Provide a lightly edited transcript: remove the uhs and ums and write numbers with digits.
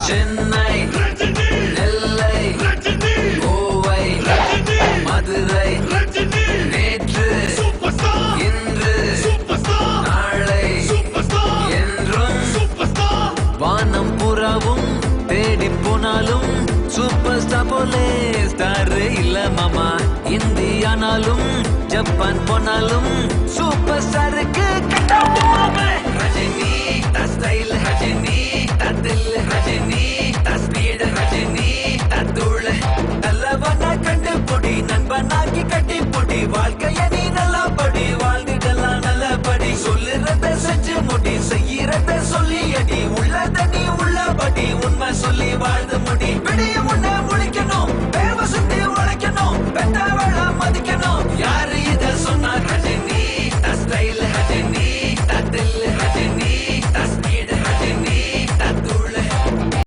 சென்னை, நெல்லை, கோவை, மதுரை, நேற்று, இன்று, நாளை, என்றும் வானம் புறாவும் தேடி போனாலும் சூப்பர் ஸ்டார் போலே ஸ்டார் இல்ல மாமா. இந்தியானாலும் ஜப்பான் போனாலும் சூப்பர் ஸ்டாருக்கு ரஜினி ஸ்டைல், ரஜினி தில், ரஜினி ஸ்பீட், ரஜினி தூள். நல்லவனா கண்டு பொடி, நண்பனாக்கி கட்டி பொடி, வாழ்க்கைய நீ நல்லா படி, வாழ்ந்துடலாம் நல்லபடி. சொல்லுறத செஞ்சு முடி, செய்யறத சொல்லி அடி, உள்ளத நீ உள்ளபடி, உண்மை சொல்லி வாழ்ந்த